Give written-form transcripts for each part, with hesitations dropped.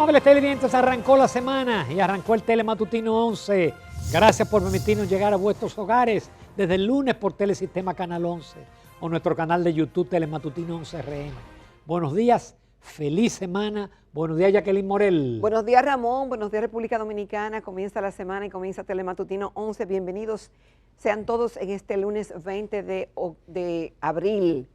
Amables televidentes, arrancó la semana y arrancó el Telematutino 11. Gracias por permitirnos llegar a vuestros hogares desde el lunes por Telesistema Canal 11 o nuestro canal de YouTube Telematutino 11 RN. Buenos días, feliz semana. Buenos días, Jacqueline Morel. Buenos días, Ramón. Buenos días, República Dominicana. Comienza la semana y comienza Telematutino 11. Bienvenidos sean todos en este lunes 20 de abril.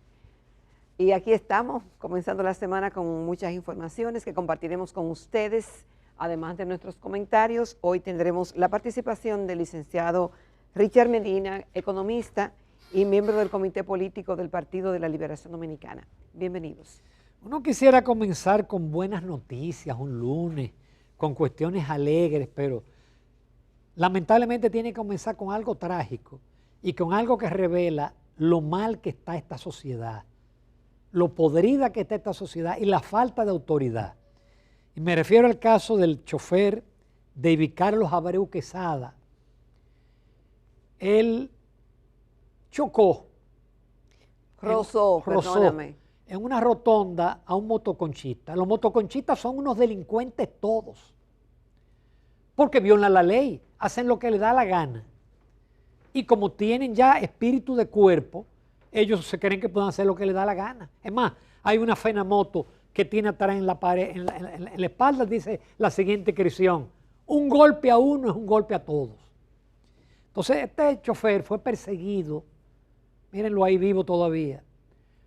Y aquí estamos, comenzando la semana con muchas informaciones que compartiremos con ustedes, además de nuestros comentarios. Hoy tendremos la participación del licenciado Richard Medina, economista y miembro del Comité Político del Partido de la Liberación Dominicana. Bienvenidos. Uno quisiera comenzar con buenas noticias un lunes, con cuestiones alegres, pero lamentablemente tiene que comenzar con algo trágico y con algo que revela lo mal que está esta sociedad, lo podrida que está esta sociedad y la falta de autoridad. Y me refiero al caso del chofer David Carlos Abreu Quesada. Él chocó, Perdóname. en una rotonda a un motoconchista. Los motoconchistas son unos delincuentes todos, porque violan la ley, hacen lo que les da la gana. Y como tienen ya espíritu de cuerpo, ellos se creen que pueden hacer lo que les da la gana. Es más, hay una fenamoto que tiene atrás en la pared, en la espalda, dice la siguiente inscripción: un golpe a uno es un golpe a todos. Entonces este chofer fue perseguido, mírenlo ahí vivo todavía,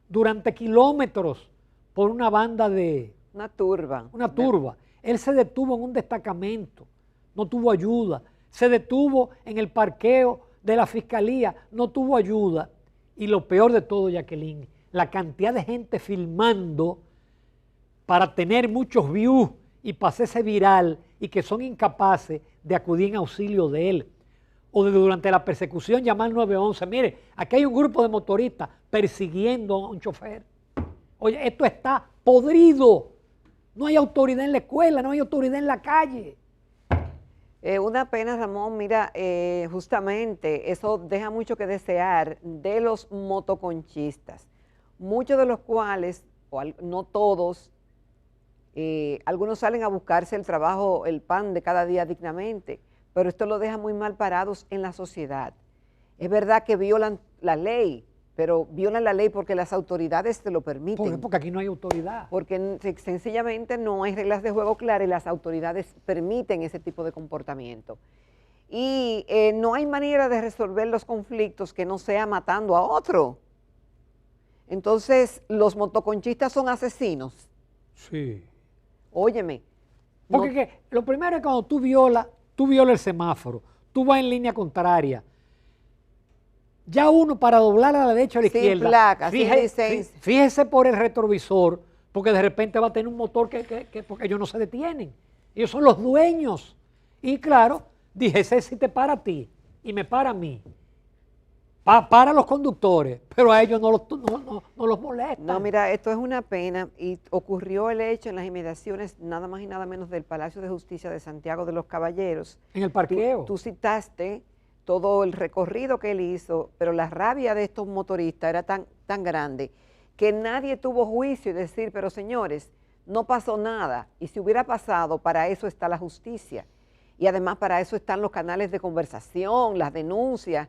durante kilómetros por una banda de... Una turba. Él se detuvo en un destacamento, no tuvo ayuda. Se detuvo en el parqueo de la fiscalía, no tuvo ayuda. Y lo peor de todo, Jacqueline, la cantidad de gente filmando para tener muchos views y pasarse viral y que son incapaces de acudir en auxilio de él. O de durante la persecución llamar 911. Mire, aquí hay un grupo de motoristas persiguiendo a un chofer. Oye, esto está podrido. No hay autoridad en la escuela, no hay autoridad en la calle. Una pena, Ramón. Mira, justamente eso deja mucho que desear de los motoconchistas, muchos de los cuales, o no todos, algunos salen a buscarse el trabajo, el pan de cada día dignamente, pero esto lo deja muy mal parados en la sociedad. Es verdad que violan la ley, pero violan la ley porque las autoridades te lo permiten. Porque aquí no hay autoridad. Porque sencillamente no hay reglas de juego claras y las autoridades permiten ese tipo de comportamiento. Y no hay manera de resolver los conflictos que no sea matando a otro. Entonces, ¿los motoconchistas son asesinos? Sí. Óyeme. Porque lo primero es cuando tú violas el semáforo, tú vas en línea contraria. Ya uno para doblar a la derecha o a la izquierda, placa, sin licencia. Fíjese por el retrovisor, porque de repente va a tener un motor porque ellos no se detienen. Ellos son los dueños. Y claro, dije, si te para a ti y me para a mí, para los conductores, pero a ellos no los molesta. No, mira, esto es una pena y ocurrió el hecho en las inmediaciones nada más y nada menos del Palacio de Justicia de Santiago de los Caballeros. En el parqueo. Tú citaste todo el recorrido que él hizo, pero la rabia de estos motoristas era tan grande que nadie tuvo juicio y decir, pero señores, no pasó nada. Y si hubiera pasado, para eso está la justicia. Y además para eso están los canales de conversación, las denuncias,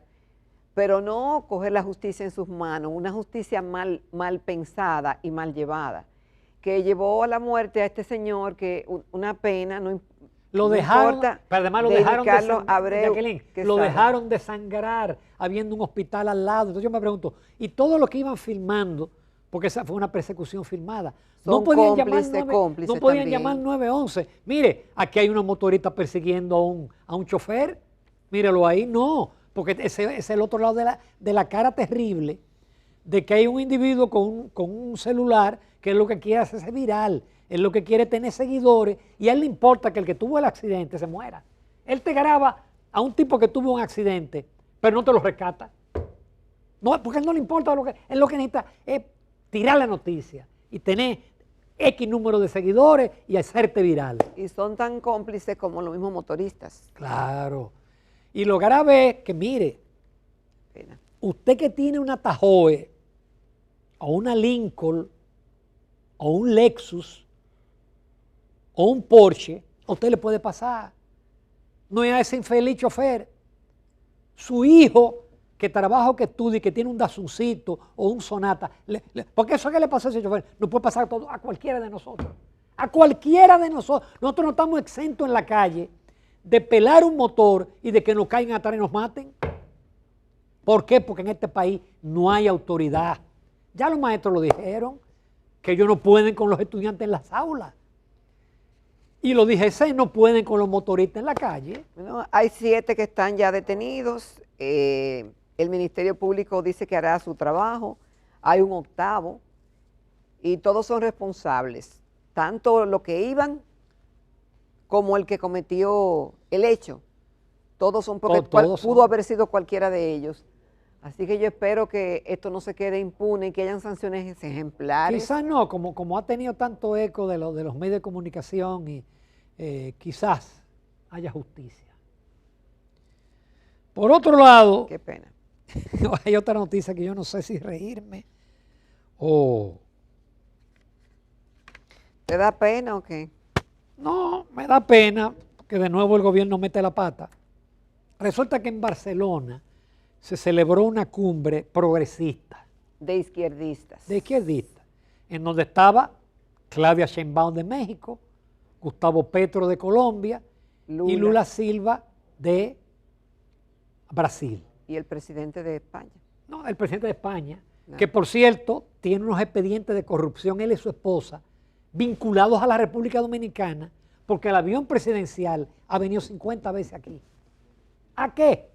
pero no coger la justicia en sus manos, una justicia mal pensada y mal llevada, que llevó a la muerte a este señor, que una pena, lo dejaron, pero además lo dejaron desangrar, habiendo un hospital al lado. Entonces yo me pregunto, y todos los que iban filmando, porque esa fue una persecución filmada, no podían llamar 911. Mire, aquí hay unos motoristas persiguiendo a un chofer, míralo ahí, no, porque ese es el otro lado de la cara terrible, de que hay un individuo con un celular que es lo que quiere hacerse viral. Él lo que quiere es tener seguidores y a él le importa que el que tuvo el accidente se muera. Él te graba a un tipo que tuvo un accidente, pero no te lo rescata. No, porque a él no le importa él lo que necesita es tirar la noticia y tener X número de seguidores y hacerte viral. Y son tan cómplices como los mismos motoristas. Claro. Y lo grave es que, mire, usted que tiene una Tahoe o una Lincoln o un Lexus o un Porsche, a usted le puede pasar. No es a ese infeliz chofer. Su hijo que trabaja o que estudia y que tiene un Datsuncito o un Sonata, porque eso que le pasó a ese chofer no puede pasar a cualquiera de nosotros. A cualquiera de nosotros. Nosotros no estamos exentos en la calle de pelar un motor y de que nos caigan atrás y nos maten. ¿Por qué? Porque en este país no hay autoridad. Ya los maestros lo dijeron, que ellos no pueden con los estudiantes en las aulas. Y los DGC no pueden con los motoristas en la calle. Bueno, hay 7 que están ya detenidos. El Ministerio Público dice que hará su trabajo. Hay un 8º. Y todos son responsables. Tanto los que iban como el que cometió el hecho. Todos son porque pudo haber sido cualquiera de ellos. Así que yo espero que esto no se quede impune y que hayan sanciones ejemplares. Quizás no, como ha tenido tanto eco de los medios de comunicación, y quizás haya justicia. Por otro lado, qué pena. Hay otra noticia que yo no sé si reírme o... ¿Te da pena o qué? No, me da pena que de nuevo el gobierno mete la pata. Resulta que en Barcelona se celebró una cumbre progresista. De izquierdistas. De izquierdistas, en donde estaba Claudia Sheinbaum de México, Gustavo Petro de Colombia y Lula Silva de Brasil. ¿Y el presidente de España? No, el presidente de España, que por cierto tiene unos expedientes de corrupción, él y su esposa, vinculados a la República Dominicana, porque el avión presidencial ha venido 50 veces aquí. ¿A qué?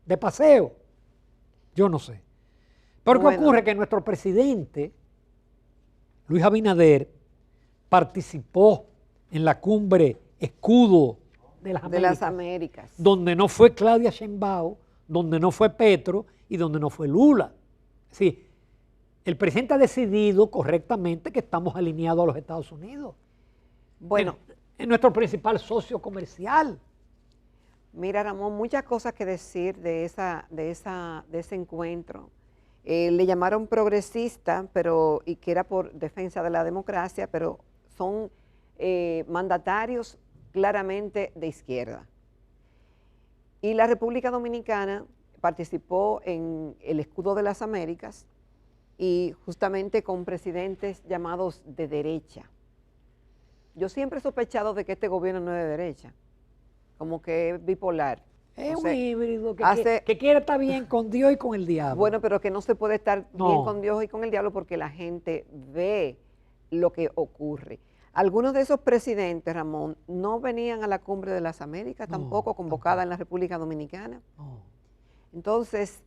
¿De paseo? Yo no sé. Pero ¿qué ocurre? Que nuestro presidente, Luis Abinader, participó en la cumbre Escudo de las Américas, donde no fue Claudia Sheinbaum, donde no fue Petro y donde no fue Lula. Sí, el presidente ha decidido correctamente que estamos alineados a los Estados Unidos. Bueno, es nuestro principal socio comercial. Mira, Ramón, muchas cosas que decir de ese encuentro. Le llamaron progresista, y que era por defensa de la democracia, pero son mandatarios claramente de izquierda. Y la República Dominicana participó en el Escudo de las Américas y justamente con presidentes llamados de derecha. Yo siempre he sospechado de que este gobierno no es de derecha, como que es bipolar. Es un híbrido que quiere estar bien con Dios y con el diablo. Bueno, pero que no se puede estar bien con Dios y con el diablo porque la gente ve lo que ocurre. Algunos de esos presidentes, Ramón, no venían a la Cumbre de las Américas, tampoco convocada en la República Dominicana. No. Entonces,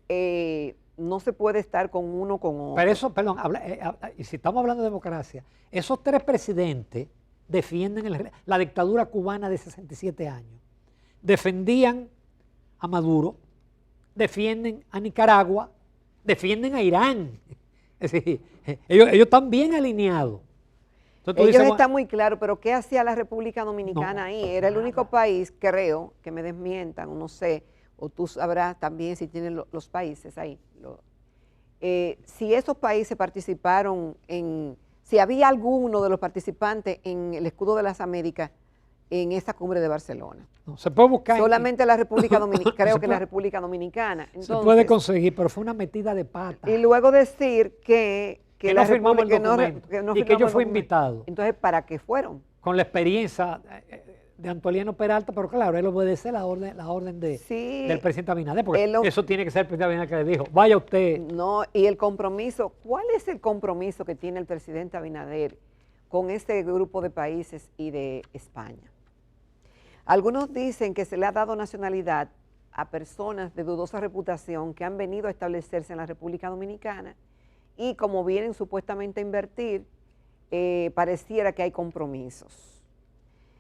no se puede estar con uno con otro. Pero eso, perdón, y si estamos hablando de democracia, esos 3 presidentes defienden la dictadura cubana de 67 años. Defendían a Maduro, defienden a Nicaragua, defienden a Irán. Es decir, ellos están bien alineados. Ellos están muy claros, pero ¿qué hacía la República Dominicana ahí? Era el único país, creo, que me desmientan, no sé, o tú sabrás también si tienen los países ahí. Si esos países participaron si había alguno de los participantes en el Escudo de las Américas en esa cumbre de Barcelona. No, se puede buscar. Solamente la República Dominicana, creo que la República Dominicana. Entonces, se puede conseguir, pero fue una metida de pata. Y luego decir que no firmamos el documento y que yo fui invitado. Entonces, ¿para qué fueron? Con la experiencia de Antoliano Peralta, pero claro, él obedece la orden del presidente Abinader, porque eso tiene que ser el presidente Abinader que le dijo, vaya usted. No, y el compromiso, ¿cuál es el compromiso que tiene el presidente Abinader con este grupo de países y de España? Algunos dicen que se le ha dado nacionalidad a personas de dudosa reputación que han venido a establecerse en la República Dominicana y como vienen supuestamente a invertir, pareciera que hay compromisos.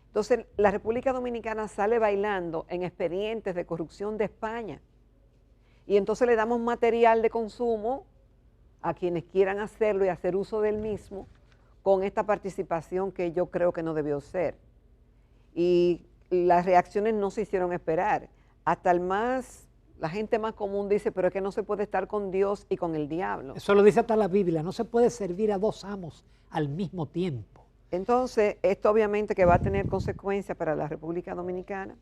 Entonces, la República Dominicana sale bailando en expedientes de corrupción de España y entonces le damos material de consumo a quienes quieran hacerlo y hacer uso del mismo con esta participación que yo creo que no debió ser. Y las reacciones no se hicieron esperar. Hasta la gente más común dice, pero es que no se puede estar con Dios y con el diablo. Eso lo dice hasta la Biblia, no se puede servir a 2 amos al mismo tiempo. Entonces, esto obviamente que va a tener consecuencias para la República Dominicana.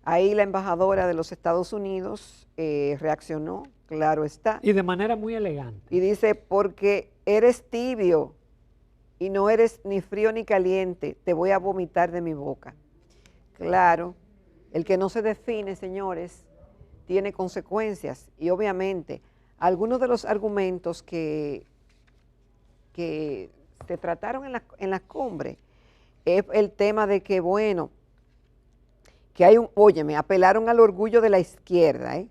Ahí la embajadora de los Estados Unidos reaccionó, claro está. Y de manera muy elegante. Y dice, porque eres tibio y no eres ni frío ni caliente, te voy a vomitar de mi boca. Claro, el que no se define, señores, tiene consecuencias. Y obviamente, algunos de los argumentos que se trataron en la cumbre es el tema de que, bueno, que hay óyeme, apelaron al orgullo de la izquierda,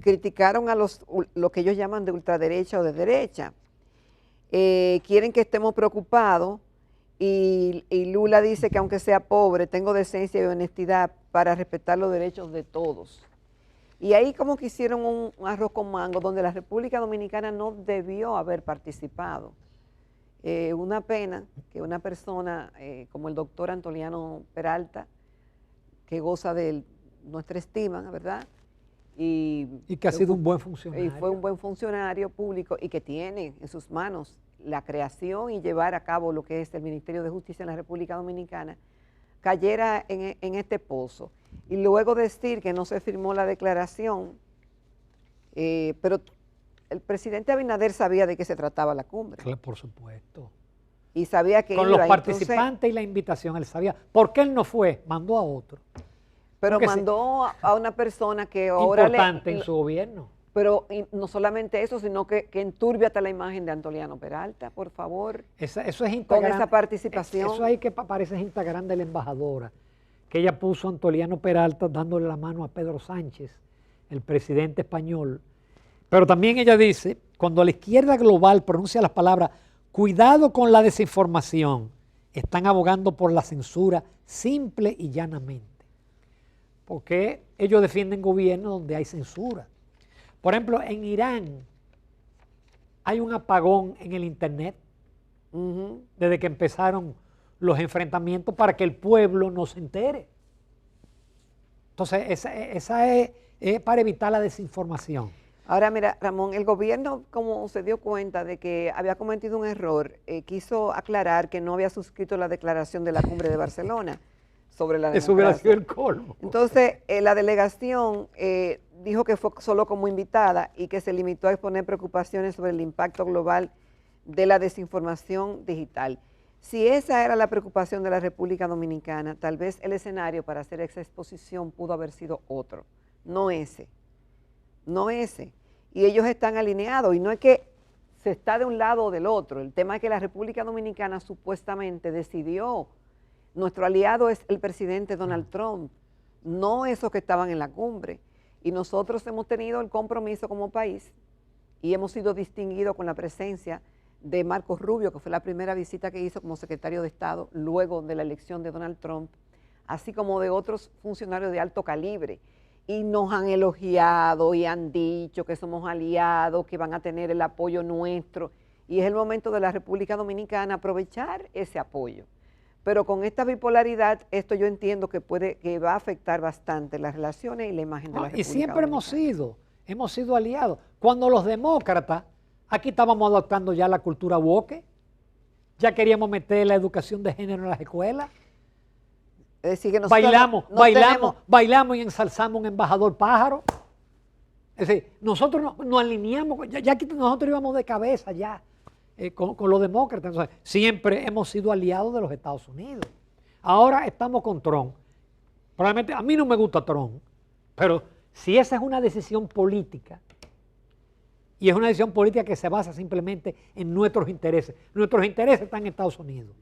criticaron a lo que ellos llaman de ultraderecha o de derecha, quieren que estemos preocupados y Lula dice que aunque sea pobre, tengo decencia y honestidad para respetar los derechos de todos. Y ahí como que hicieron un arroz con mango donde la República Dominicana no debió haber participado. Una pena que una persona como el doctor Antoliano Peralta, que goza de nuestra estima, ¿verdad? Y que ha sido un buen funcionario. Y fue un buen funcionario público y que tiene en sus manos la creación y llevar a cabo lo que es el Ministerio de Justicia en la República Dominicana, cayera en este pozo. Y luego decir que no se firmó la declaración, pero el presidente Abinader sabía de qué se trataba la cumbre. Claro, por supuesto. Y sabía que con los participantes y la invitación, él sabía. ¿Por qué él no fue? Mandó a otro. Pero mandó a una persona que ahora... Importante en su gobierno. Pero no solamente eso, sino que enturbia hasta la imagen de Antoliano Peralta, por favor. Eso es Instagram, con esa participación. Eso ahí que aparece en Instagram de la embajadora, que ella puso a Antoliano Peralta dándole la mano a Pedro Sánchez, el presidente español. Pero también ella dice, cuando la izquierda global pronuncia las palabras cuidado con la desinformación, están abogando por la censura simple y llanamente. Porque ellos defienden gobiernos donde hay censura. Por ejemplo, en Irán hay un apagón en el Internet desde que empezaron los enfrentamientos para que el pueblo no se entere. Entonces, esa es para evitar la desinformación. Ahora, mira, Ramón, el gobierno, como se dio cuenta de que había cometido un error, quiso aclarar que no había suscrito la declaración de la Cumbre de Barcelona sobre la democracia. Eso hubiera sido el colmo. Entonces, la delegación dijo que fue solo como invitada y que se limitó a exponer preocupaciones sobre el impacto global de la desinformación digital. Si esa era la preocupación de la República Dominicana, tal vez el escenario para hacer esa exposición pudo haber sido otro, no ese. No ese. Y ellos están alineados y no es que se está de un lado o del otro. El tema es que la República Dominicana supuestamente decidió, nuestro aliado es el presidente Donald Trump, no esos que estaban en la cumbre. Y nosotros hemos tenido el compromiso como país y hemos sido distinguidos con la presencia de Marco Rubio, que fue la primera visita que hizo como secretario de Estado luego de la elección de Donald Trump, así como de otros funcionarios de alto calibre. Y nos han elogiado y han dicho que somos aliados, que van a tener el apoyo nuestro. Y es el momento de la República Dominicana aprovechar ese apoyo. Pero con esta bipolaridad, esto yo entiendo que va a afectar bastante las relaciones y la imagen de la República Dominicana. Y siempre hemos sido aliados. Cuando los demócratas, aquí estábamos adoptando ya la cultura woke, ya queríamos meter la educación de género en las escuelas. Es decir, que bailamos y ensalzamos un embajador pájaro. Es decir, nosotros nos alineamos, ya aquí nosotros íbamos de cabeza ya con los demócratas. Entonces, siempre hemos sido aliados de los Estados Unidos. Ahora estamos con Trump. Probablemente a mí no me gusta Trump, pero si esa es una decisión política, y es una decisión política que se basa simplemente en nuestros intereses están en Estados Unidos.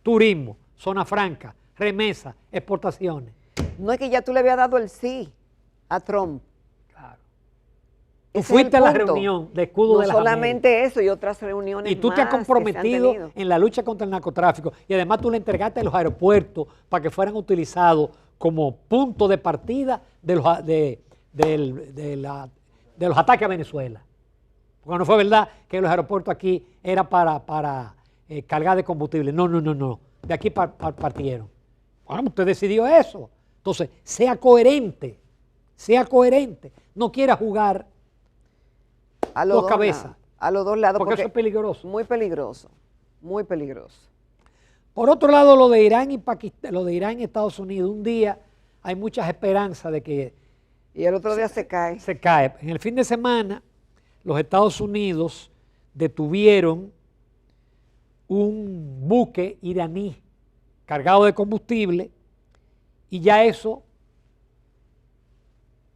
Turismo, zona franca, remesa, exportaciones. No es que ya tú le habías dado el sí a Trump. Claro. Tú fuiste a la reunión de Escudo de las Américas. No solamente eso y otras reuniones más. Y tú te has comprometido en la lucha contra el narcotráfico. Y además tú le entregaste los aeropuertos para que fueran utilizados como punto de partida de los ataques a Venezuela. Porque no fue verdad que los aeropuertos aquí era para cargar de combustible. No. De aquí partieron. Bueno, usted decidió eso. Entonces, sea coherente. No quiera jugar a dos cabezas. A los dos lados. Porque eso es peligroso. Muy peligroso, muy peligroso. Por otro lado, lo de Irán y Pakistán, lo de Irán y Estados Unidos, un día hay muchas esperanzas de que... Y el otro día se cae. Se cae. En el fin de semana, los Estados Unidos detuvieron un buque iraní cargado de combustible y ya eso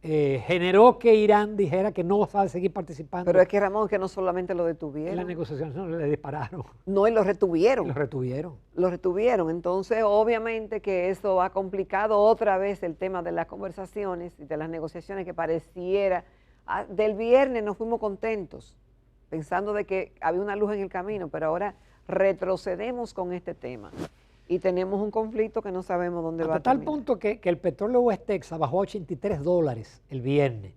generó que Irán dijera que no va a seguir participando. Pero es que, Ramón, que no solamente lo detuvieron. En la negociación no, le dispararon. No, y lo retuvieron. Lo retuvieron. Lo retuvieron. Entonces, obviamente que eso ha complicado otra vez el tema de las conversaciones y de las negociaciones que pareciera. Del viernes nos fuimos contentos, pensando de que había una luz en el camino, pero ahora retrocedemos con este tema. Y tenemos un conflicto que no sabemos dónde va a terminar. Hasta tal punto que el petróleo West Texas bajó a $83 el viernes.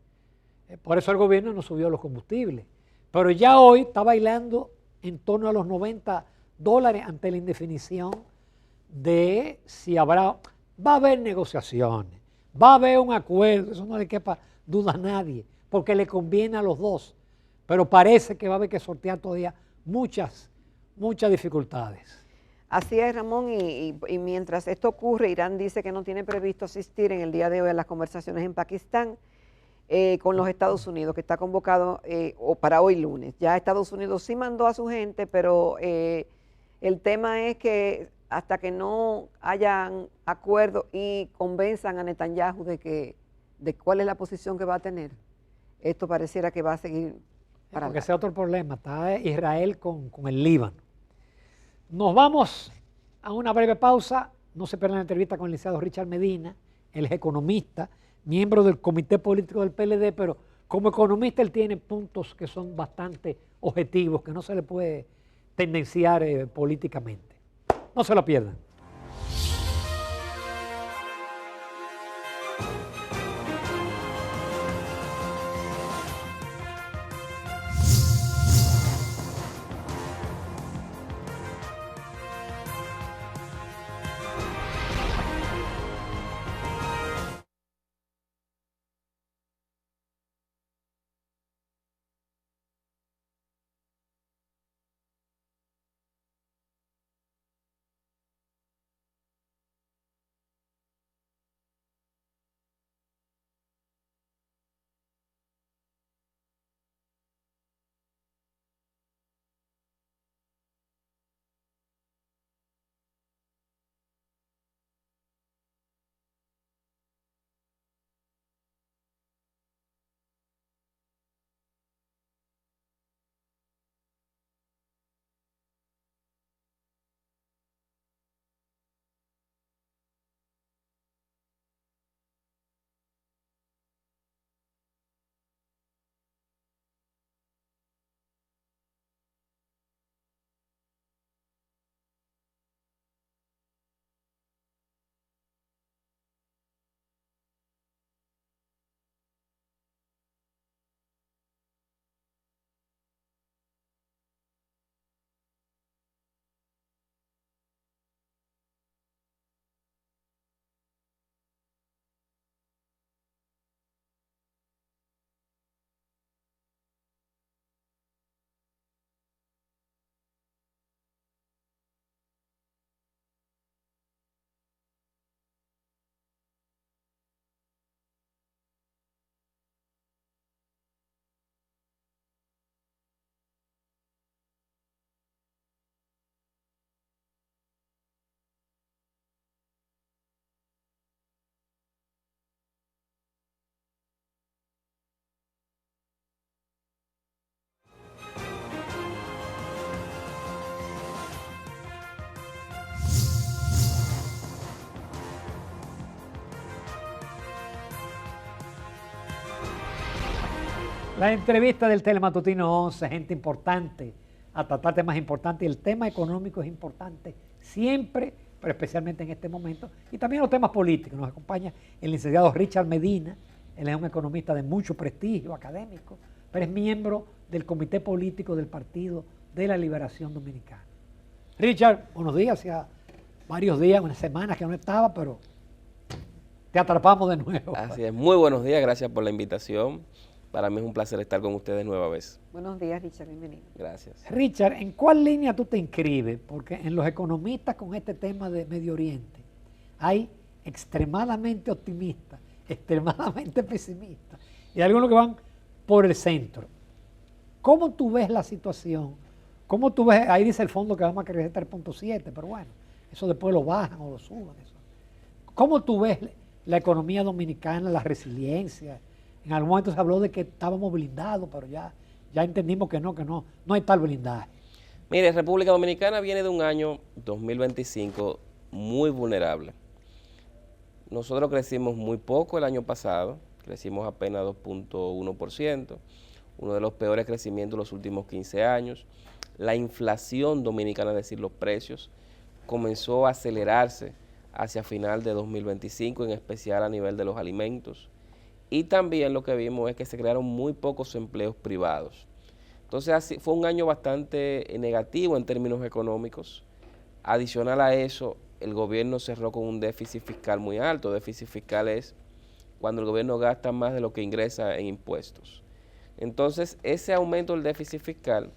Por eso el gobierno no subió los combustibles. Pero ya hoy está bailando en torno a los $90 ante la indefinición de si habrá... Va a haber negociaciones, va a haber un acuerdo, eso no le quepa duda a nadie, porque le conviene a los dos. Pero parece que va a haber que sortear todavía muchas dificultades. Así es, Ramón, y mientras esto ocurre, Irán dice que no tiene previsto asistir en el día de hoy a las conversaciones en Pakistán con los Estados Unidos, que está convocado para hoy lunes. Ya Estados Unidos sí mandó a su gente, pero el tema es que hasta que no hayan acuerdo y convenzan a Netanyahu de cuál es la posición que va a tener, esto pareciera que va a seguir para porque ese es otro problema, está Israel con el Líbano. Nos vamos a una breve pausa. No se pierdan la entrevista con el licenciado Richard Medina. Él es economista, miembro del comité político del PLD, pero como economista él tiene puntos que son bastante objetivos, que no se le puede tendenciar políticamente. No se lo pierdan. La entrevista del Telematutino 11, gente importante, a tratar temas importantes. El tema económico es importante siempre, pero especialmente en este momento. Y también los temas políticos. Nos acompaña el licenciado Richard Medina. Él es un economista de mucho prestigio académico, pero es miembro del comité político del Partido de la Liberación Dominicana. Richard, buenos días. Hacía varios días, unas semanas que no estaba, pero te atrapamos de nuevo. Así es. Muy buenos días, gracias por la invitación. Para mí es un placer estar con ustedes nueva vez. Buenos días, Richard, bienvenido. Gracias. Richard, ¿en cuál línea tú te inscribes? Porque en los economistas con este tema de Medio Oriente hay extremadamente optimistas, extremadamente pesimistas y algunos que van por el centro. ¿Cómo tú ves la situación? ¿Cómo tú ves? Ahí dice el fondo que vamos a crecer 3.7, pero bueno, eso después lo bajan o lo suban. Eso. ¿Cómo tú ves la economía dominicana, la resiliencia? En algún momento se habló de que estábamos blindados, pero ya entendimos que no hay tal blindaje. Mire, República Dominicana viene de un año 2025 muy vulnerable. Nosotros crecimos muy poco el año pasado, crecimos apenas 2.1%, uno de los peores crecimientos de los últimos 15 años. La inflación dominicana, es decir, los precios, comenzó a acelerarse hacia final de 2025, en especial a nivel de los alimentos. Y también lo que vimos es que se crearon muy pocos empleos privados. Entonces así, fue un año bastante negativo en términos económicos. Adicional a eso, el gobierno cerró con un déficit fiscal muy alto. Déficit fiscal es cuando el gobierno gasta más de lo que ingresa en impuestos. Entonces ese aumento del déficit fiscal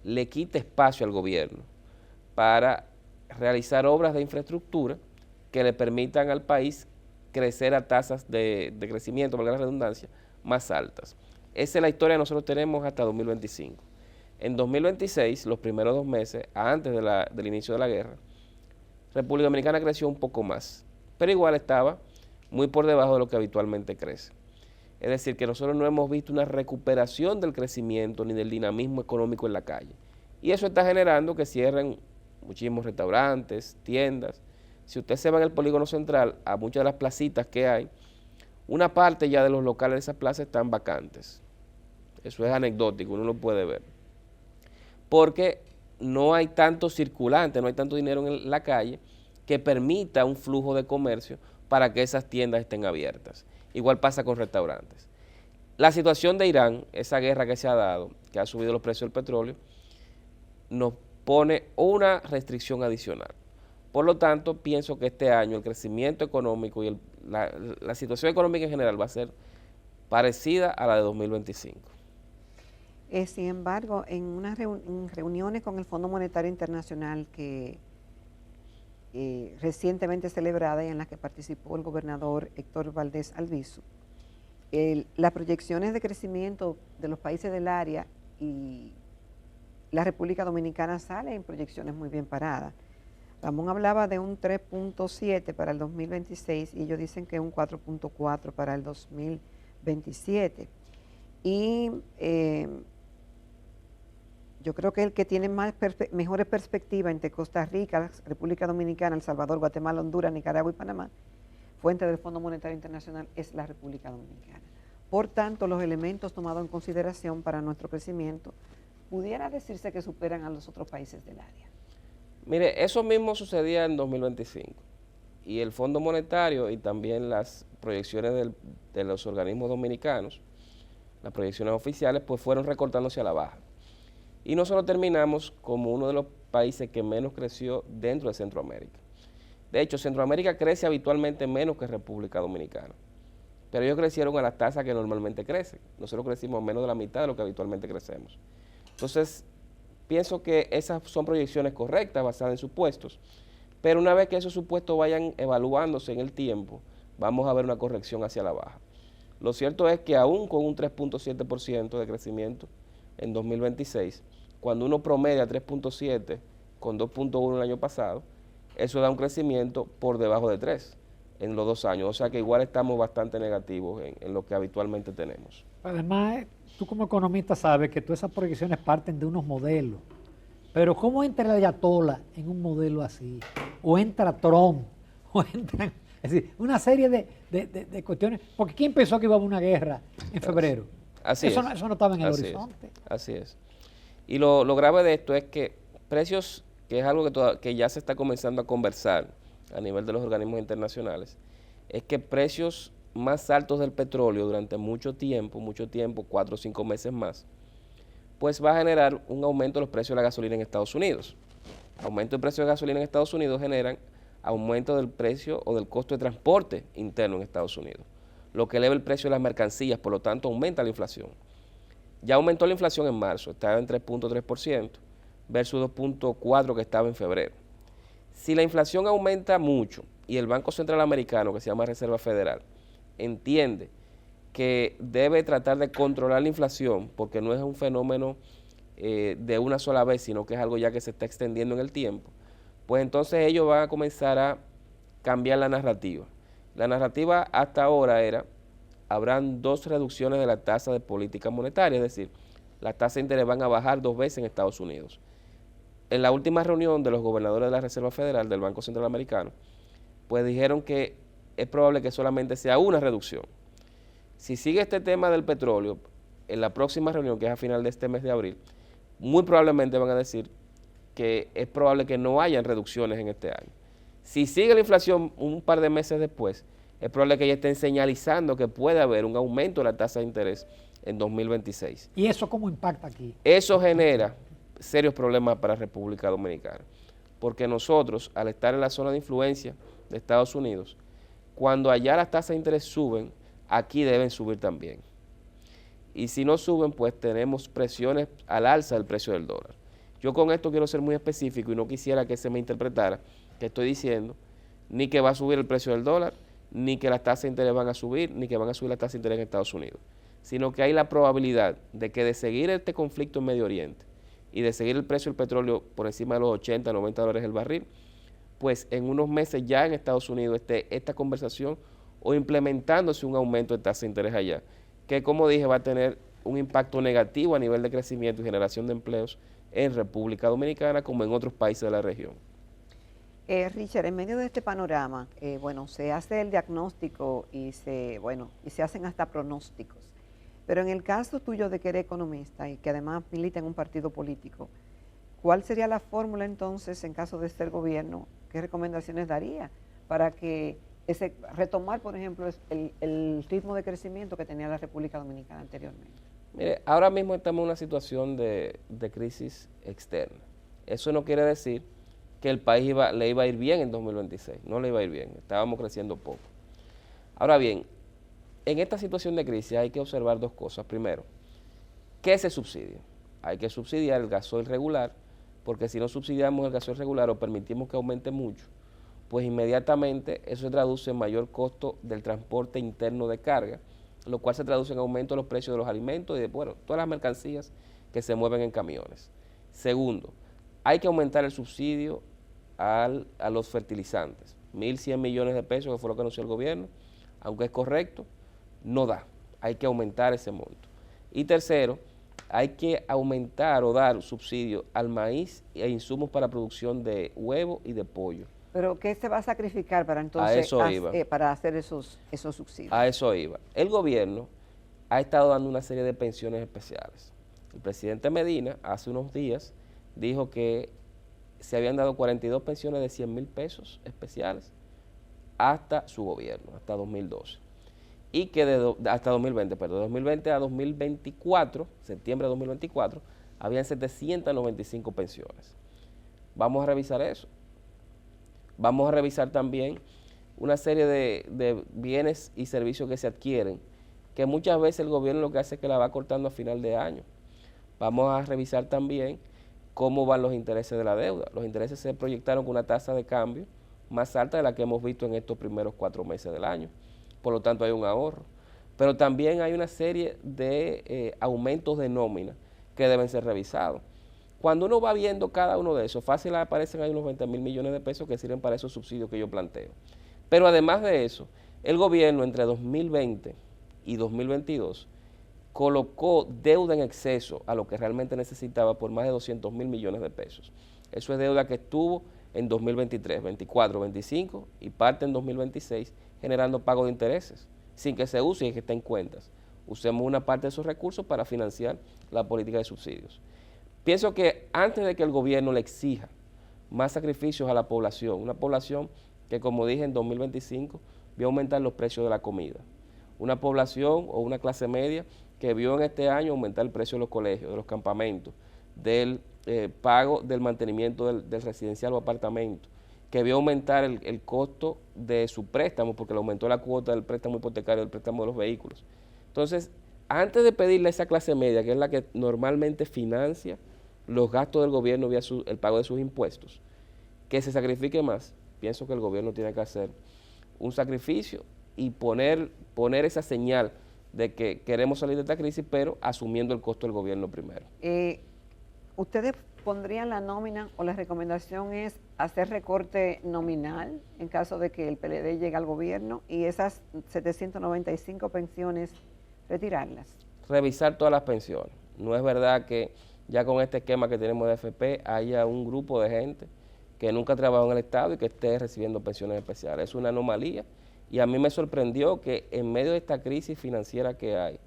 le quita espacio al gobierno para realizar obras de infraestructura que le permitan al país crecer a tasas de crecimiento, valga la redundancia, más altas. Esa es la historia que nosotros tenemos hasta 2025. En 2026, los primeros 2 meses, antes del inicio de la guerra, República Dominicana creció un poco más, pero igual estaba muy por debajo de lo que habitualmente crece. Es decir, que nosotros no hemos visto una recuperación del crecimiento ni del dinamismo económico en la calle. Y eso está generando que cierren muchísimos restaurantes, tiendas. Si usted se va en el polígono central, a muchas de las placitas que hay, una parte ya de los locales de esas plazas están vacantes. Eso es anecdótico, uno lo puede ver. Porque no hay tanto circulante, no hay tanto dinero en la calle que permita un flujo de comercio para que esas tiendas estén abiertas. Igual pasa con restaurantes. La situación de Irán, esa guerra que se ha dado, que ha subido los precios del petróleo, nos pone una restricción adicional. Por lo tanto, pienso que este año el crecimiento económico y la situación económica en general va a ser parecida a la de 2025. Sin embargo, en reuniones con el Fondo Monetario Internacional que recientemente celebrada y en la que participó el gobernador Héctor Valdés Albizu, las proyecciones de crecimiento de los países del área y la República Dominicana salen en proyecciones muy bien paradas. Ramón hablaba de un 3.7 para el 2026 y ellos dicen que un 4.4 para el 2027. Y yo creo que el que tiene mejores perspectivas entre Costa Rica, República Dominicana, El Salvador, Guatemala, Honduras, Nicaragua y Panamá, fuente del Fondo Monetario Internacional, es la República Dominicana. Por tanto, los elementos tomados en consideración para nuestro crecimiento pudiera decirse que superan a los otros países del área. Mire, eso mismo sucedía en 2025 y el Fondo Monetario y también las proyecciones de los organismos dominicanos, las proyecciones oficiales, pues fueron recortándose a la baja. Y nosotros terminamos como uno de los países que menos creció dentro de Centroamérica. De hecho, Centroamérica crece habitualmente menos que República Dominicana, pero ellos crecieron a las tasas que normalmente crecen. Nosotros crecimos menos de la mitad de lo que habitualmente crecemos. Entonces, pienso que esas son proyecciones correctas basadas en supuestos, pero una vez que esos supuestos vayan evaluándose en el tiempo, vamos a ver una corrección hacia la baja. Lo cierto es que aún con un 3.7% de crecimiento en 2026, cuando uno promedia 3.7 con 2.1 el año pasado, eso da un crecimiento por debajo de 3 en los 2 años, o sea que igual estamos bastante negativos en lo que habitualmente tenemos. Además, tú como economista sabes que todas esas proyecciones parten de unos modelos, pero ¿cómo entra el ayatollah en un modelo así? O entra Trump, o entran, es decir, una serie de cuestiones, porque ¿quién pensó que iba a haber una guerra en febrero? Eso no estaba en el horizonte. Así es. Y lo grave de esto es que precios, que es algo que ya se está comenzando a conversar a nivel de los organismos internacionales, es que precios más altos del petróleo durante mucho tiempo, 4 o 5 meses más, pues va a generar un aumento de los precios de la gasolina en Estados Unidos. Aumento de precios de gasolina en Estados Unidos generan aumento del precio o del costo de transporte interno en Estados Unidos. lo que eleva el precio de las mercancías, por lo tanto aumenta la inflación. Ya aumentó la inflación en marzo, estaba en 3.3% versus 2.4% que estaba en febrero. Si la inflación aumenta mucho y el Banco Central Americano, que se llama Reserva Federal, entiende que debe tratar de controlar la inflación, porque no es un fenómeno de una sola vez, sino que es algo ya que se está extendiendo en el tiempo, pues entonces ellos van a comenzar a cambiar la narrativa. La narrativa hasta ahora era, habrán 2 reducciones de la tasa de política monetaria, es decir, las tasas de interés van a bajar 2 veces en Estados Unidos. En la última reunión de los gobernadores de la Reserva Federal del Banco Central Americano, pues dijeron que es probable que solamente sea una reducción. Si sigue este tema del petróleo, en la próxima reunión, que es a final de este mes de abril, muy probablemente van a decir que es probable que no hayan reducciones en este año. Si sigue la inflación un par de meses después, es probable que ya estén señalizando que puede haber un aumento de la tasa de interés en 2026. ¿Y eso cómo impacta aquí? Eso genera serios problemas para República Dominicana, porque nosotros, al estar en la zona de influencia de Estados Unidos, cuando allá las tasas de interés suben, aquí deben subir también. Y si no suben, pues tenemos presiones al alza del precio del dólar. Yo con esto quiero ser muy específico y no quisiera que se me interpretara que estoy diciendo ni que va a subir el precio del dólar, ni que las tasas de interés van a subir, ni que van a subir las tasas de interés en Estados Unidos, sino que hay la probabilidad de que de seguir este conflicto en Medio Oriente y de seguir el precio del petróleo por encima de los 80, 90 dólares el barril, pues en unos meses ya en Estados Unidos esté esta conversación o implementándose un aumento de tasa de interés allá, que como dije va a tener un impacto negativo a nivel de crecimiento y generación de empleos en República Dominicana como en otros países de la región. Richard, en medio de este panorama, se hace el diagnóstico y se hacen hasta pronósticos, pero en el caso tuyo de que eres economista y que además milita en un partido político, ¿cuál sería la fórmula entonces en caso de ser gobierno? ¿Qué recomendaciones daría para que retomar, por ejemplo, el ritmo de crecimiento que tenía la República Dominicana anteriormente? Mire, ahora mismo estamos en una situación de crisis externa. Eso no quiere decir que el país le iba a ir bien en 2026, no le iba a ir bien, estábamos creciendo poco. Ahora bien, en esta situación de crisis hay que observar 2 cosas. Primero, ¿qué se subsidia? Hay que subsidiar el gasoil regular, porque si no subsidiamos el gasoil regular o permitimos que aumente mucho, pues inmediatamente eso se traduce en mayor costo del transporte interno de carga, lo cual se traduce en aumento de los precios de los alimentos y de todas las mercancías que se mueven en camiones. Segundo, hay que aumentar el subsidio a los fertilizantes. 1.100 millones de pesos, que fue lo que anunció el gobierno, aunque es correcto, no da. Hay que aumentar ese monto. Y tercero, hay que aumentar o dar subsidio al maíz e insumos para producción de huevo y de pollo. ¿Pero qué se va a sacrificar para entonces para hacer esos subsidios? A eso iba. El gobierno ha estado dando una serie de pensiones especiales. El presidente Medina hace unos días dijo que se habían dado 42 pensiones de 100.000 pesos especiales hasta su gobierno, hasta 2012. Y que hasta 2020, perdón, de 2020 a 2024, septiembre de 2024, habían 795 pensiones. Vamos a revisar eso. Vamos a revisar también una serie de bienes y servicios que se adquieren, que muchas veces el gobierno lo que hace es que la va cortando a final de año. Vamos a revisar también cómo van los intereses de la deuda. Los intereses se proyectaron con una tasa de cambio más alta de la que hemos visto en estos primeros 4 meses del año. Por lo tanto, hay un ahorro. Pero también hay una serie de aumentos de nómina que deben ser revisados. Cuando uno va viendo cada uno de esos, fácil aparecen ahí unos 20.000 millones de pesos que sirven para esos subsidios que yo planteo. Pero además de eso, el gobierno entre 2020 y 2022 colocó deuda en exceso a lo que realmente necesitaba por más de 200.000 millones de pesos. Eso es deuda que estuvo en 2023, 24, 25 y parte en 2026 generando pago de intereses sin que se use y que esté en cuentas. Usemos una parte de esos recursos para financiar la política de subsidios. Pienso que antes de que el gobierno le exija más sacrificios a la población, una población que, como dije, en 2025 vio aumentar los precios de la comida, una población o una clase media que vio en este año aumentar el precio de los colegios, de los campamentos, del pago del mantenimiento del residencial o apartamento que vio aumentar el costo de su préstamo, porque le aumentó la cuota del préstamo hipotecario, del préstamo de los vehículos. Entonces, antes de pedirle a esa clase media, que es la que normalmente financia los gastos del gobierno vía el pago de sus impuestos, que se sacrifique más, pienso que el gobierno tiene que hacer un sacrificio y poner esa señal de que queremos salir de esta crisis, pero asumiendo el costo del gobierno primero. ¿Ustedes pondrían la nómina o la recomendación es hacer recorte nominal en caso de que el PLD llegue al gobierno y esas 795 pensiones retirarlas? Revisar todas las pensiones. No es verdad que ya con este esquema que tenemos de AFP haya un grupo de gente que nunca trabajó en el Estado y que esté recibiendo pensiones especiales. Es una anomalía y a mí me sorprendió que en medio de esta crisis financiera que hay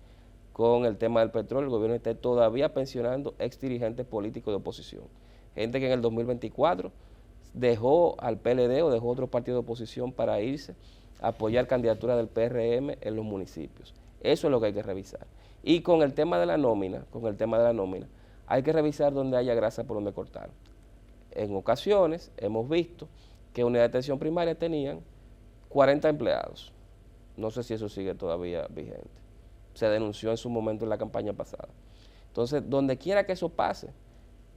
con el tema del petróleo, el gobierno esté todavía pensionando ex dirigentes políticos de oposición. Gente que en el 2024 dejó al PLD o dejó otro partido de oposición para irse a apoyar candidaturas del PRM en los municipios. Eso es lo que hay que revisar. Y con el tema de la nómina, hay que revisar donde haya grasa por donde cortar. En ocasiones hemos visto que unidades de atención primaria tenían 40 empleados. No sé si eso sigue todavía vigente. Se denunció en su momento en la campaña pasada. Entonces, donde quiera que eso pase,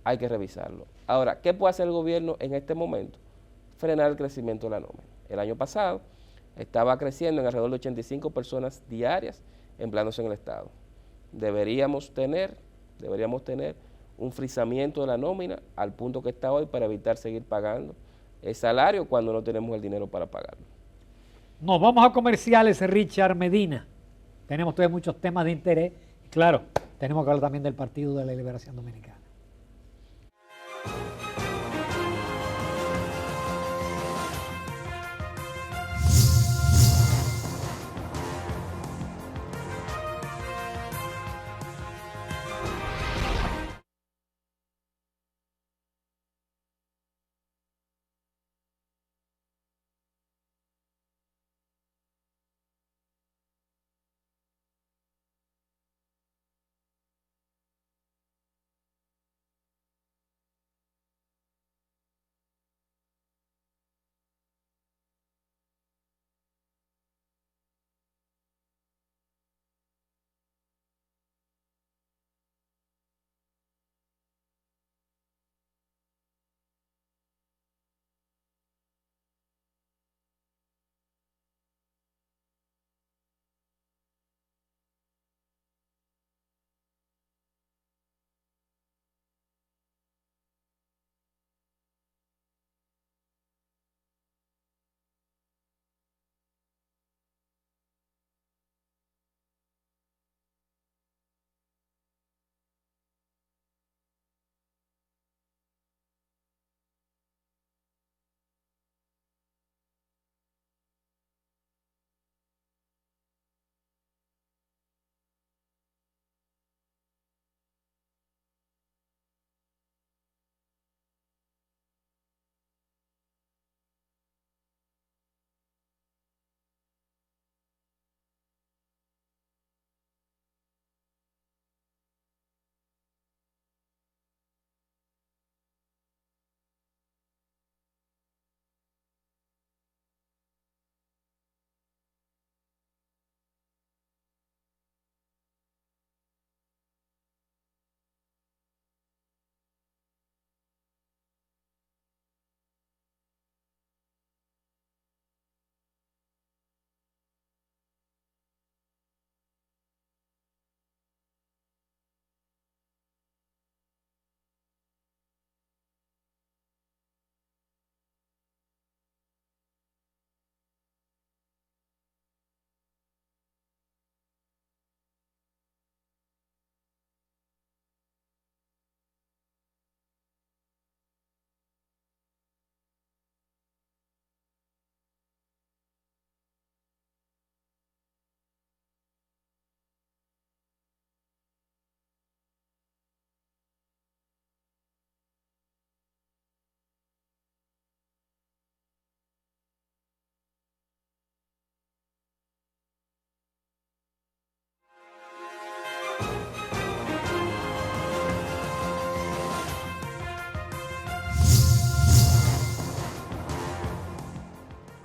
hay que revisarlo. Ahora, ¿qué puede hacer el gobierno en este momento? Frenar el crecimiento de la nómina. El año pasado estaba creciendo en alrededor de 85 personas diarias empleándose en el Estado. Deberíamos tener un frisamiento de la nómina al punto que está hoy para evitar seguir pagando el salario cuando no tenemos el dinero para pagarlo. Nos vamos a comerciales, Richard Medina. Tenemos todavía muchos temas de interés. Claro, tenemos que hablar también del Partido de la Liberación Dominicana.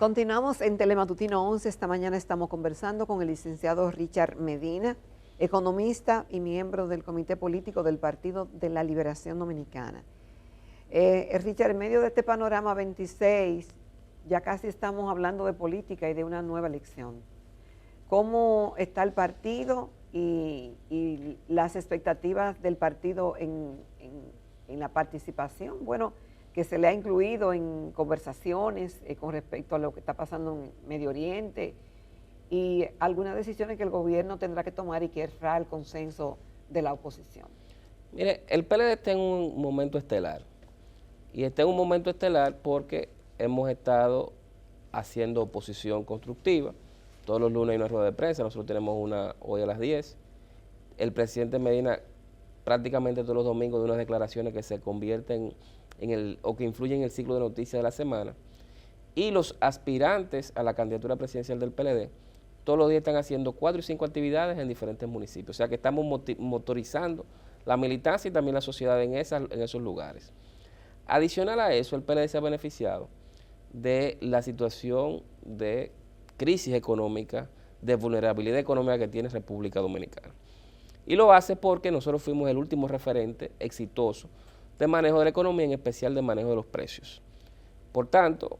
Continuamos en Telematutino 11. Esta mañana estamos conversando con el licenciado Richard Medina, economista y miembro del Comité Político del Partido de la Liberación Dominicana. Richard, en medio de este panorama 26, ya casi estamos hablando de política y de una nueva elección. ¿Cómo está el partido y las expectativas del partido en la participación? Bueno, que se le ha incluido en conversaciones con respecto a lo que está pasando en Medio Oriente y algunas decisiones que el gobierno tendrá que tomar y que será el consenso de la oposición. Mire, el PLD está en un momento estelar, y está en un momento estelar porque hemos estado haciendo oposición constructiva. Todos los lunes hay una rueda de prensa, nosotros tenemos una hoy a las 10. El presidente Medina prácticamente todos los domingos de unas declaraciones que se convierten o que influyen en el ciclo de noticias de la semana. Y los aspirantes a la candidatura presidencial del PLD todos los días están haciendo 4 y 5 actividades en diferentes municipios. O sea que estamos motorizando la militancia y también la sociedad en esos lugares. Adicional a eso, el PLD se ha beneficiado de la situación de crisis económica, de vulnerabilidad económica que tiene República Dominicana. Y lo hace porque nosotros fuimos el último referente exitoso de manejo de la economía, en especial de manejo de los precios. Por tanto,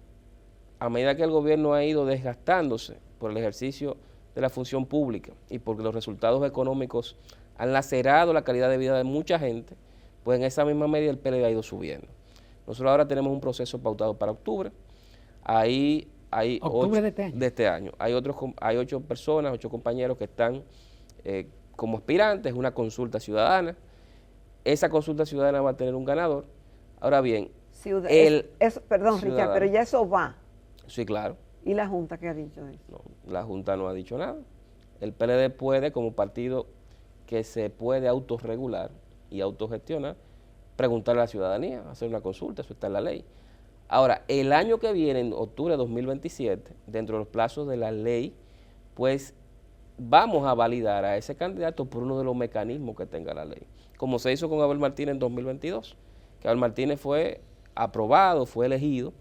a medida que el gobierno ha ido desgastándose por el ejercicio de la función pública y porque los resultados económicos han lacerado la calidad de vida de mucha gente, pues en esa misma medida el PLD ha ido subiendo. Nosotros ahora tenemos un proceso pautado para octubre. Ahí hay de este año. Hay 8 personas, 8 compañeros que están como aspirantes, una consulta ciudadana. Esa consulta ciudadana va a tener un ganador. Ahora bien, perdón, Richard, pero ya eso va. Sí, claro. ¿Y la Junta qué ha dicho de eso? No, la Junta no ha dicho nada. El PLD puede, como partido que se puede autorregular y autogestionar, preguntarle a la ciudadanía, hacer una consulta, eso está en la ley. Ahora, el año que viene, en octubre de 2027, dentro de los plazos de la ley, pues vamos a validar a ese candidato por uno de los mecanismos que tenga la ley, como se hizo con Abel Martínez en 2022, que Abel Martínez fue aprobado, fue elegido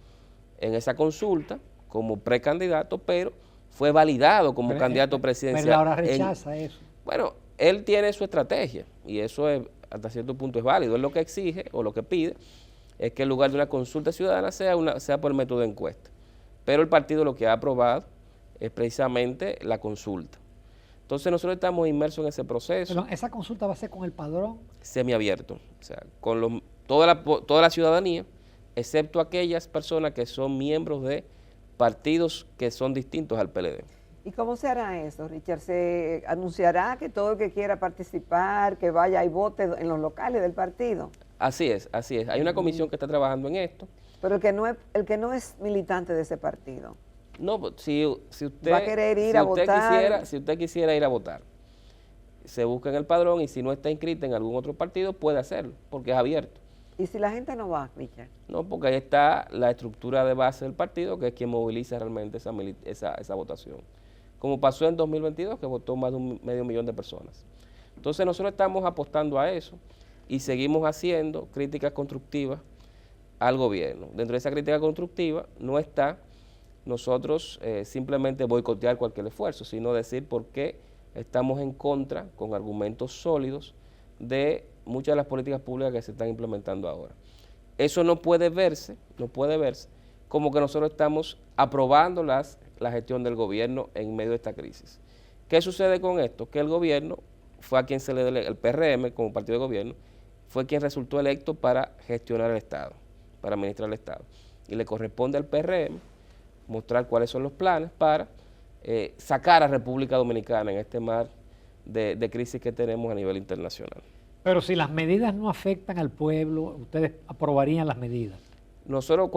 en esa consulta como precandidato, pero fue validado como candidato presidencial. Pero ahora rechaza eso. Bueno, él tiene su estrategia y eso hasta cierto punto es válido. Él lo que exige o lo que pide es que en lugar de una consulta ciudadana sea por método de encuesta. Pero el partido lo que ha aprobado es precisamente la consulta. Entonces nosotros estamos inmersos en ese proceso. Pero ¿esa consulta va a ser con el padrón? Semiabierto, o sea, con toda la ciudadanía, excepto aquellas personas que son miembros de partidos que son distintos al PLD. ¿Y cómo se hará eso, Richard? ¿Se anunciará que todo el que quiera participar, que vaya y vote en los locales del partido? Así es, así es. Hay una comisión que está trabajando en esto. Pero el que no es militante de ese partido. No, si usted va a querer ir a votar. Si usted quisiera ir a votar, se busca en el padrón y si no está inscrita en algún otro partido, puede hacerlo, porque es abierto. ¿Y si la gente no va, Richard? No, porque ahí está la estructura de base del partido, que es quien moviliza realmente esa votación. Como pasó en 2022, que votó más de 500,000 de personas. Entonces nosotros estamos apostando a eso y seguimos haciendo críticas constructivas al gobierno. Dentro de esa crítica constructiva no está nosotros simplemente boicotear cualquier esfuerzo, sino decir por qué estamos en contra, con argumentos sólidos, de muchas de las políticas públicas que se están implementando ahora. Eso no puede verse como que nosotros estamos aprobando la gestión del gobierno en medio de esta crisis. ¿Qué sucede con esto? Que el gobierno fue a quien se le delegó, el PRM como partido de gobierno, fue quien resultó electo para gestionar el Estado, para administrar el Estado. Y le corresponde al PRM mostrar cuáles son los planes para sacar a República Dominicana en este mar de crisis que tenemos a nivel internacional. Pero si las medidas no afectan al pueblo, ustedes aprobarían las medidas. Nosotros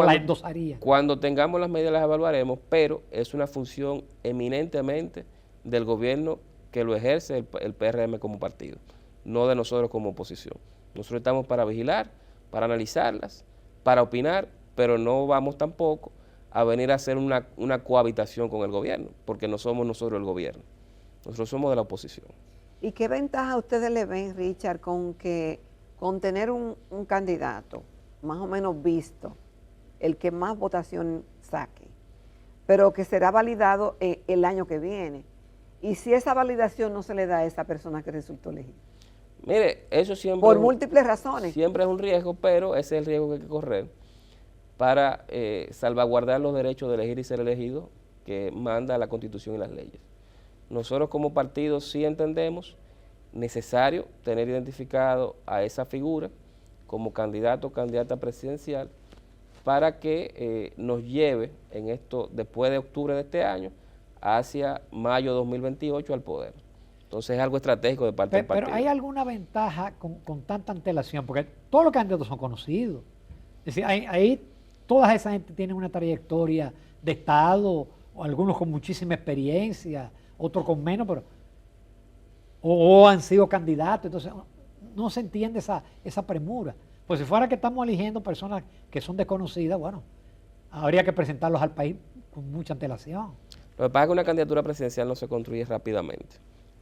cuando tengamos las medidas las evaluaremos, pero es una función eminentemente del gobierno que lo ejerce el PRM como partido, no de nosotros como oposición. Nosotros estamos para vigilar, para analizarlas, para opinar, pero no vamos tampoco a venir a hacer una cohabitación con el gobierno, porque no somos nosotros el gobierno, nosotros somos de la oposición. ¿Y qué ventaja ustedes le ven, Richard, con tener un candidato más o menos visto, el que más votación saque, pero que será validado el año que viene. Y si esa validación no se le da a esa persona que resultó elegida. Mire, eso siempre... Por múltiples razones. Siempre es un riesgo, pero ese es el riesgo que hay que correr para salvaguardar los derechos de elegir y ser elegido que manda la Constitución y las leyes. Nosotros como partido sí entendemos necesario tener identificado a esa figura como candidato o candidata presidencial para que nos lleve en esto, después de octubre de este año, hacia mayo de 2028 al poder. Entonces es algo estratégico de parte del partido. Pero ¿hay alguna ventaja con tanta antelación? Porque todos los candidatos son conocidos. Es decir, ahí toda esa gente tiene una trayectoria de Estado, o algunos con muchísima experiencia, otros con menos, pero o han sido candidatos. Entonces no se entiende esa premura. Pues si fuera que estamos eligiendo personas que son desconocidas, bueno, habría que presentarlos al país con mucha antelación. Lo que pasa es que una candidatura presidencial no se construye rápidamente.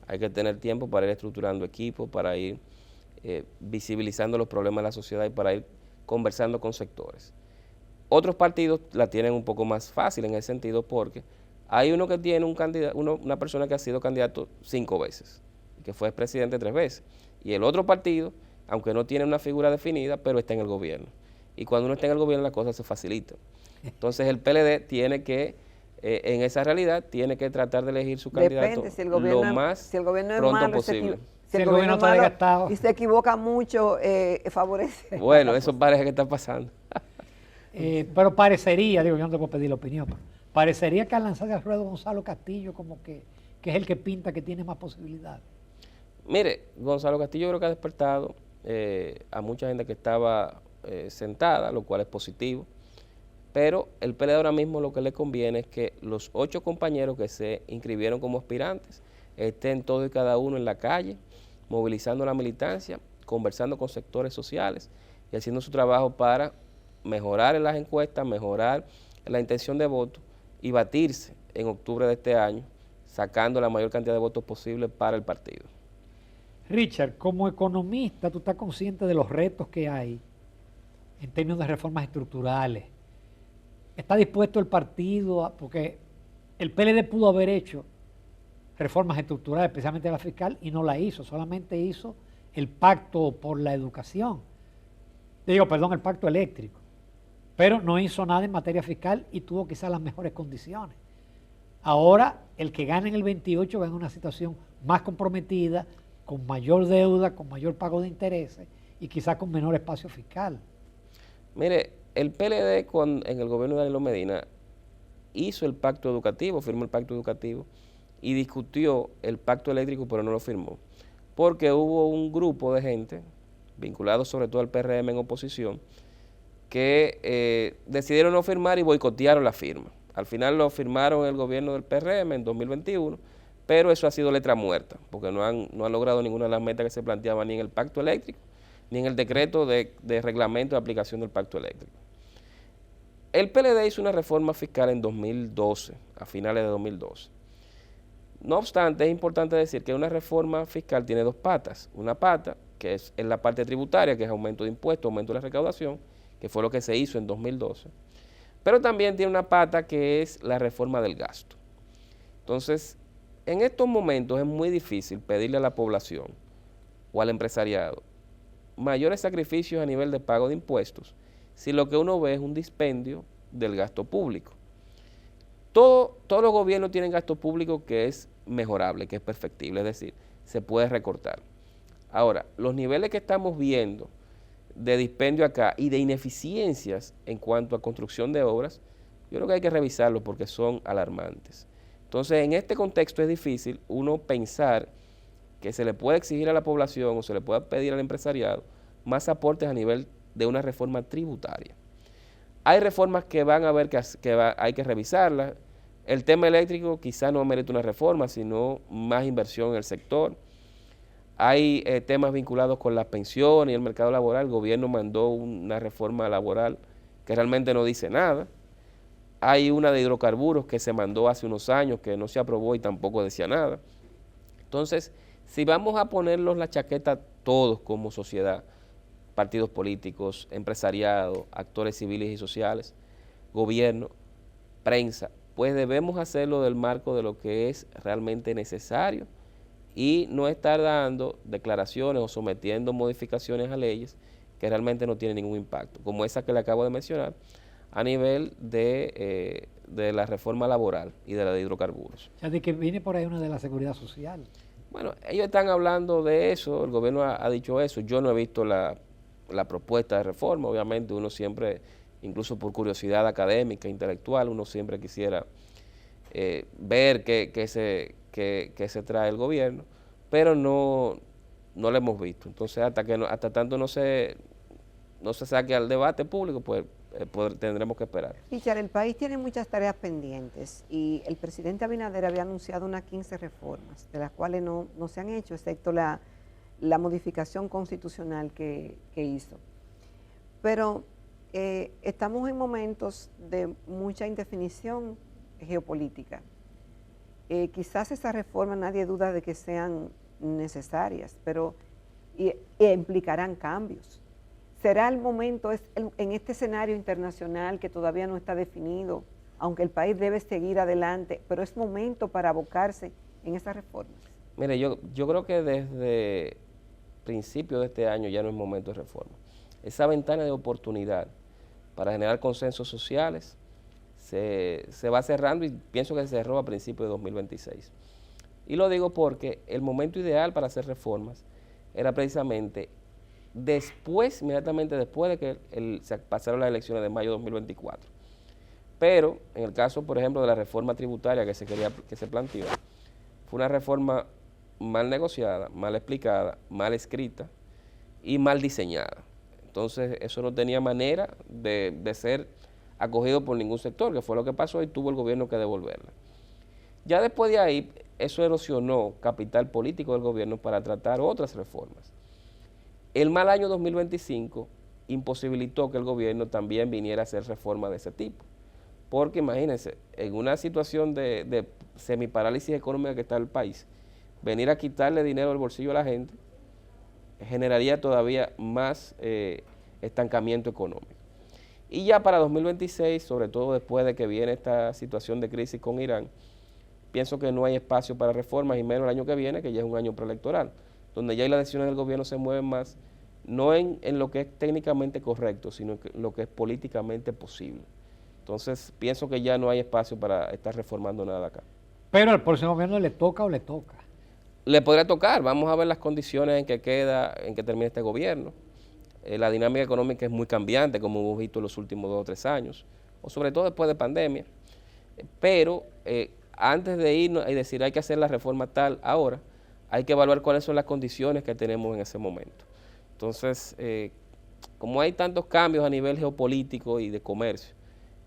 Hay que tener tiempo para ir estructurando equipos, para ir visibilizando los problemas de la sociedad y para ir conversando con sectores. Otros partidos la tienen un poco más fácil en ese sentido porque hay uno que tiene una persona que ha sido candidato 5 veces, que fue presidente 3 veces, y el otro partido, aunque no tiene una figura definida, pero está en el gobierno. Y cuando uno está en el gobierno las cosas se facilitan. Entonces el PLD tiene que, en esa realidad, tiene que tratar de elegir su candidato lo más pronto posible. Si el gobierno está desgastado y se equivoca mucho, favorece. Bueno, eso parece que está pasando. Pero parecería, digo, yo no te puedo pedir la opinión, pero parecería que al lanzarse al ruedo Gonzalo Castillo como que es el que pinta que tiene más posibilidades. Mire, Gonzalo Castillo creo que ha despertado a mucha gente que estaba sentada, lo cual es positivo, pero el PLD ahora mismo lo que le conviene es que los 8 compañeros que se inscribieron como aspirantes estén todos y cada uno en la calle, movilizando la militancia, conversando con sectores sociales y haciendo su trabajo para mejorar en las encuestas, mejorar en la intención de voto y batirse en octubre de este año, sacando la mayor cantidad de votos posible para el partido. Richard, como economista, tú estás consciente de los retos que hay en términos de reformas estructurales. ¿Está dispuesto el partido porque el PLD pudo haber hecho reformas estructurales, especialmente la fiscal, y no la hizo, solamente hizo el pacto por la educación, el pacto eléctrico, pero no hizo nada en materia fiscal y tuvo quizás las mejores condiciones. Ahora, el que gane en el 28 va en una situación más comprometida, con mayor deuda, con mayor pago de intereses y quizás con menor espacio fiscal. Mire, el PLD en el gobierno de Danilo Medina hizo el pacto educativo, firmó el pacto educativo y discutió el pacto eléctrico, pero no lo firmó, porque hubo un grupo de gente, vinculado sobre todo al PRM en oposición, que decidieron no firmar y boicotearon la firma. Al final lo firmaron el gobierno del PRM en 2021, pero eso ha sido letra muerta, porque no han logrado ninguna de las metas que se planteaban ni en el pacto eléctrico, ni en el decreto de reglamento de aplicación del pacto eléctrico. El PLD hizo una reforma fiscal en 2012, a finales de 2012. No obstante, es importante decir que una reforma fiscal tiene 2 patas. Una pata, que es en la parte tributaria, que es aumento de impuestos, aumento de la recaudación, que fue lo que se hizo en 2012. Pero también tiene una pata que es la reforma del gasto. Entonces, en estos momentos es muy difícil pedirle a la población o al empresariado mayores sacrificios a nivel de pago de impuestos si lo que uno ve es un dispendio del gasto público. Todos los gobiernos tienen gasto público que es mejorable, que es perfectible, es decir, se puede recortar. Ahora, los niveles que estamos viendo de dispendio acá y de ineficiencias en cuanto a construcción de obras, yo creo que hay que revisarlos porque son alarmantes. Entonces, en este contexto es difícil uno pensar que se le puede exigir a la población o se le pueda pedir al empresariado más aportes a nivel de una reforma tributaria. Hay reformas que van a ver que hay que revisarlas. El tema eléctrico quizá no merece una reforma, sino más inversión en el sector. Hay temas vinculados con las pensiones y el mercado laboral. El gobierno mandó una reforma laboral que realmente no dice nada. Hay una de hidrocarburos que se mandó hace unos años que no se aprobó y tampoco decía nada. Entonces, si vamos a ponerlos la chaqueta todos como sociedad, partidos políticos, empresariado, actores civiles y sociales, gobierno, prensa, pues debemos hacerlo del marco de lo que es realmente necesario y no estar dando declaraciones o sometiendo modificaciones a leyes que realmente no tienen ningún impacto, como esa que le acabo de mencionar, a nivel de la reforma laboral y de la de hidrocarburos. O sea, de que viene por ahí una de la seguridad social. Bueno, ellos están hablando de eso, el gobierno ha dicho eso, yo no he visto la propuesta de reforma, obviamente uno siempre, incluso por curiosidad académica, intelectual, uno siempre quisiera ver qué se trae el gobierno, pero no lo hemos visto. Entonces, hasta tanto no se saque al debate público, pues tendremos que esperar. Richard, el país tiene muchas tareas pendientes y el presidente Abinader había anunciado unas 15 reformas, de las cuales no se han hecho, excepto la modificación constitucional que hizo. Pero estamos en momentos de mucha indefinición geopolítica. Quizás esas reformas nadie duda de que sean necesarias, pero implicarán cambios. ¿Será el momento, en este escenario internacional que todavía no está definido, aunque el país debe seguir adelante, pero es momento para abocarse en esas reformas? Mire, yo creo que desde principio de este año ya no es momento de reforma. Esa ventana de oportunidad para generar consensos sociales se va cerrando y pienso que se cerró a principios de 2026. Y lo digo porque el momento ideal para hacer reformas era precisamente inmediatamente después de que se pasaron las elecciones de mayo de 2024. Pero en el caso, por ejemplo, de la reforma tributaria que se planteó, fue una reforma mal negociada, mal explicada, mal escrita y mal diseñada. Entonces, eso no tenía manera de ser acogido por ningún sector, que fue lo que pasó y tuvo el gobierno que devolverla. Ya después de ahí, eso erosionó capital político del gobierno para tratar otras reformas. El mal año 2025 imposibilitó que el gobierno también viniera a hacer reformas de ese tipo. Porque imagínense, en una situación de semiparálisis económica que está el país, venir a quitarle dinero del bolsillo a la gente generaría todavía más estancamiento económico. Y ya para 2026, sobre todo después de que viene esta situación de crisis con Irán, pienso que no hay espacio para reformas, y menos el año que viene, que ya es un año preelectoral, donde ya las decisiones del gobierno se mueven más, no en lo que es técnicamente correcto, sino en lo que es políticamente posible. Entonces, pienso que ya no hay espacio para estar reformando nada acá. Pero al próximo gobierno le toca o le toca. Le podría tocar, vamos a ver las condiciones en que termine este gobierno. La dinámica económica es muy cambiante, como hemos visto en los últimos 2 o 3 años, o sobre todo después de pandemia. Pero antes de irnos y decir hay que hacer la reforma tal ahora, hay que evaluar cuáles son las condiciones que tenemos en ese momento. Entonces, como hay tantos cambios a nivel geopolítico y de comercio,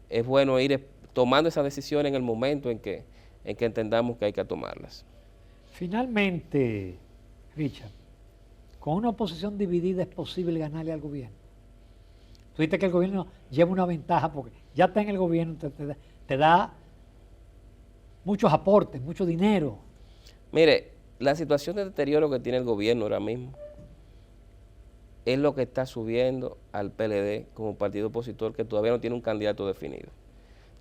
es bueno ir tomando esas decisiones en el momento en que entendamos que hay que tomarlas. Finalmente, Richard, con una oposición dividida es posible ganarle al gobierno. Tú dices que el gobierno lleva una ventaja porque ya está en el gobierno, te da muchos aportes, mucho dinero. Mire, la situación de deterioro que tiene el gobierno ahora mismo es lo que está subiendo al PLD como partido opositor, que todavía no tiene un candidato definido.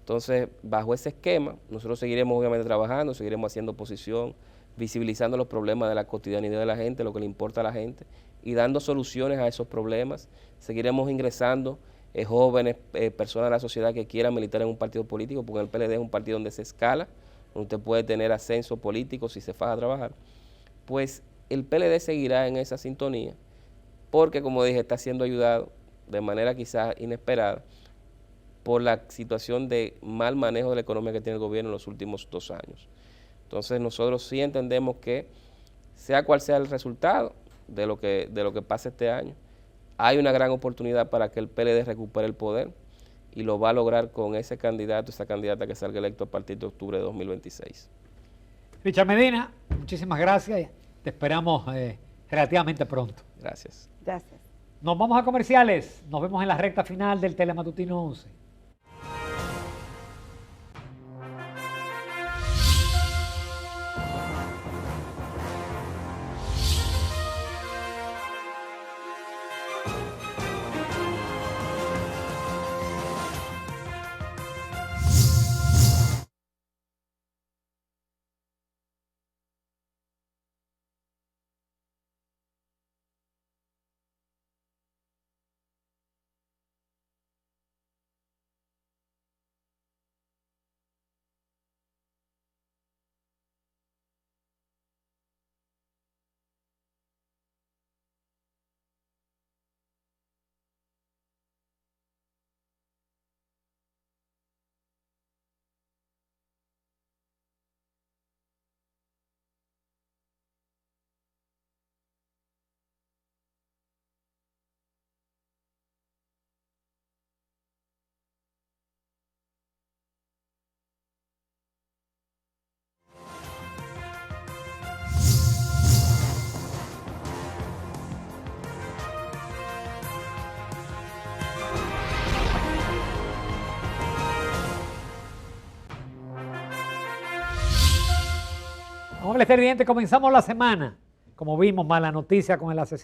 Entonces, bajo ese esquema, nosotros seguiremos obviamente trabajando, seguiremos haciendo oposición, visibilizando los problemas de la cotidianidad de la gente, lo que le importa a la gente, y dando soluciones a esos problemas. Seguiremos ingresando jóvenes, personas de la sociedad que quieran militar en un partido político, porque el PLD es un partido donde se escala, donde usted puede tener ascenso político si se faja a trabajar. Pues el PLD seguirá en esa sintonía, porque como dije, está siendo ayudado de manera quizás inesperada por la situación de mal manejo de la economía que tiene el gobierno en los últimos 2 años. Entonces nosotros sí entendemos que, sea cual sea el resultado de lo que pase este año, hay una gran oportunidad para que el PLD recupere el poder, y lo va a lograr con ese candidato, esa candidata que salga electo a partir de octubre de 2026. Richard Medina, muchísimas gracias. Te esperamos relativamente pronto. Gracias. Gracias. Nos vamos a comerciales. Nos vemos en la recta final del Telematutino 11. amables televidentes, comenzamos la semana. Como vimos, mala noticia con el asesinato.